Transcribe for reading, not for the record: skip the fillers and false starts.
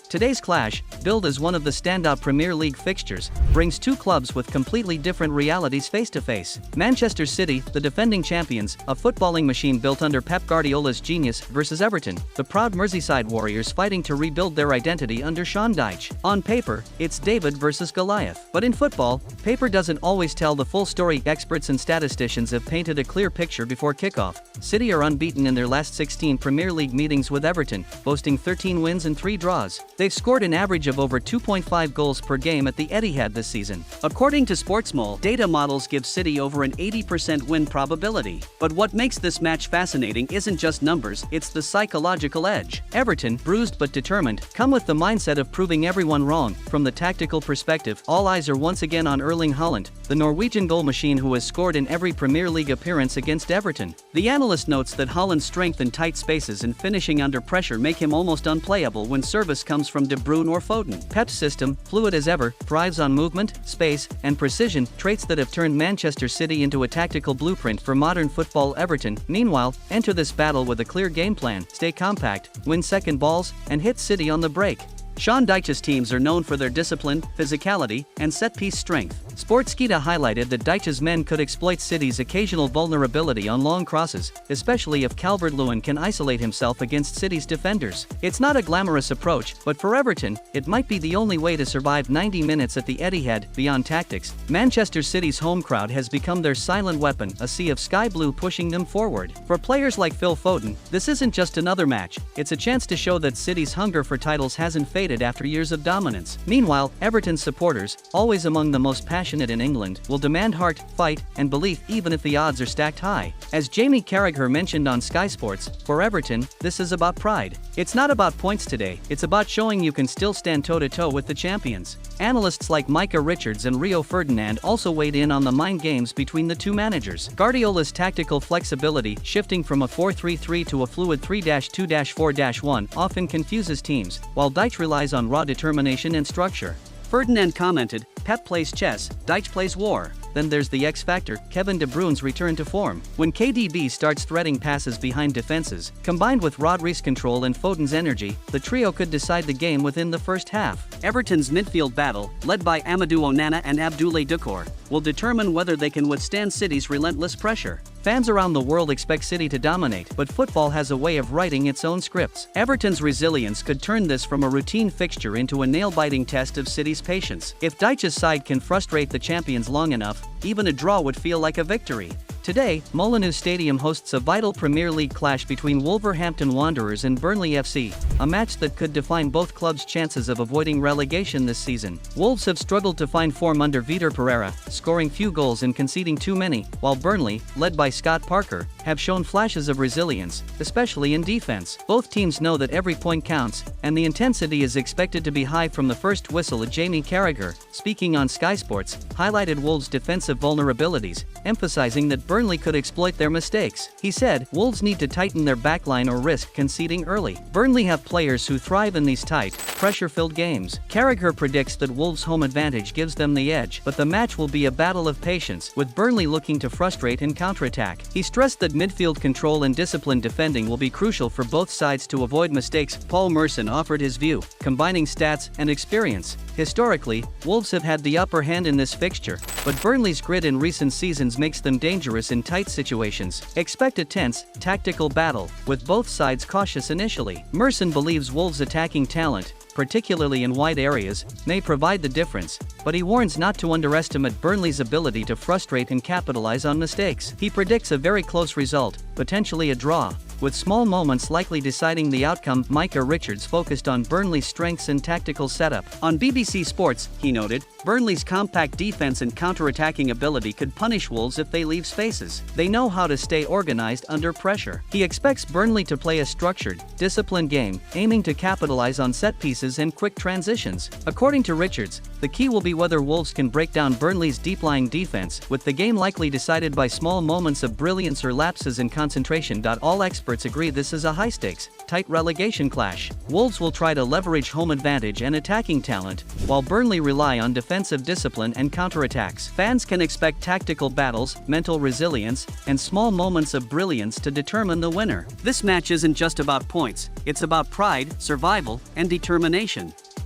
Today's clash, billed as one of the standout Premier League fixtures, brings two clubs with completely different realities face to face. Manchester City, the defending champions, a footballing machine built under Pep Guardiola's genius, versus Everton, the proud Merseyside Warriors fighting to rebuild their identity under Sean Dyche. On paper, it's David versus Goliath. But in football, paper doesn't always tell the full story. Experts and statisticians have painted a clear picture before kickoff. City are unbeaten in their last 16 Premier League meetings with Everton, boasting 13 wins and 3 draws. They've scored an average of over 2.5 goals per game at the Etihad this season. According to SportsMole, data models give City over an 80% win probability. But what makes this match fascinating isn't just numbers, it's the psychological edge. Everton, bruised but determined, come with the mindset of proving everyone wrong. From the tactical perspective, all eyes are once again on Erling Haaland, the Norwegian goal machine who has scored in every Premier League appearance against Everton. The analyst notes that Haaland's strength in tight spaces and finishing under pressure make him almost unplayable when service comes from De Bruyne or Foden. Pep's system, fluid as ever, thrives on movement, space, and precision, traits that have turned Manchester City into a tactical blueprint for modern football. Everton, meanwhile, enter this battle with a clear game plan: stay compact, win second balls, and hit City on the break. Sean Dyche's teams are known for their discipline, physicality, and set-piece strength. Sportskita highlighted that Dyche's men could exploit City's occasional vulnerability on long crosses, especially if Calvert-Lewin can isolate himself against City's defenders. It's not a glamorous approach, but for Everton, it might be the only way to survive 90 minutes at the Etihad. Beyond tactics, Manchester City's home crowd has become their silent weapon, a sea of sky blue pushing them forward. For players like Phil Foden, this isn't just another match, it's a chance to show that City's hunger for titles hasn't faded after years of dominance. Meanwhile, Everton's supporters, always among the most passionate in England, will demand heart, fight, and belief even if the odds are stacked high. As Jamie Carragher mentioned on Sky Sports, for Everton, this is about pride. It's not about points today, it's about showing you can still stand toe-to-toe with the champions. Analysts like Micah Richards and Rio Ferdinand also weighed in on the mind games between the two managers. Guardiola's tactical flexibility, shifting from a 4-3-3 to a fluid 3-2-4-1, often confuses teams, while Dyche relies on raw determination and structure. Ferdinand commented, "Pep plays chess, Dyche plays war." Then there's the X factor, Kevin De Bruyne's return to form. When KDB starts threading passes behind defenses, combined with Rodri's control and Foden's energy, the trio could decide the game within the first half. Everton's midfield battle, led by Amadou Onana and Abdoulaye Doucouré, will determine whether they can withstand City's relentless pressure. Fans around the world expect City to dominate, but football has a way of writing its own scripts. Everton's resilience could turn this from a routine fixture into a nail-biting test of City's patience. If Dyche's side can frustrate the champions long enough, even a draw would feel like a victory. Today, Molineux Stadium hosts a vital Premier League clash between Wolverhampton Wanderers and Burnley FC, a match that could define both clubs' chances of avoiding relegation this season. Wolves have struggled to find form under Vitor Pereira, scoring few goals and conceding too many, while Burnley, led by Scott Parker, have shown flashes of resilience, especially in defense. Both teams know that every point counts, and the intensity is expected to be high from the first whistle. Jamie Carragher, speaking on Sky Sports, highlighted Wolves' defensive vulnerabilities, emphasizing that Burnley could exploit their mistakes. He said, "Wolves need to tighten their backline or risk conceding early." Burnley have players who thrive in these tight, pressure-filled games. Carragher predicts that Wolves' home advantage gives them the edge, but the match will be a battle of patience, with Burnley looking to frustrate and counterattack. He stressed that midfield control and disciplined defending will be crucial for both sides to avoid mistakes. Paul Merson offered his view, combining stats and experience. Historically, Wolves have had the upper hand in this fixture, but Burnley's grit in recent seasons makes them dangerous in tight situations. Expect a tense, tactical battle, with both sides cautious initially. Merson believes Wolves' attacking talent, particularly in wide areas, may provide the difference, but he warns not to underestimate Burnley's ability to frustrate and capitalize on mistakes. He predicts a very close result, potentially a draw, with small moments likely deciding the outcome. Micah Richards focused on Burnley's strengths and tactical setup. On BBC Sports, he noted, Burnley's compact defense and counter-attacking ability could punish Wolves if they leave spaces. They know how to stay organized under pressure. He expects Burnley to play a structured, disciplined game, aiming to capitalize on set pieces and quick transitions. According to Richards, the key will be whether Wolves can break down Burnley's deep-lying defense, with the game likely decided by small moments of brilliance or lapses in concentration. All experts experts agree this is a high-stakes, tight relegation clash. Wolves will try to leverage home advantage and attacking talent, while Burnley rely on defensive discipline and counterattacks. Fans can expect tactical battles, mental resilience, and small moments of brilliance to determine the winner. This match isn't just about points, it's about pride, survival, and determination.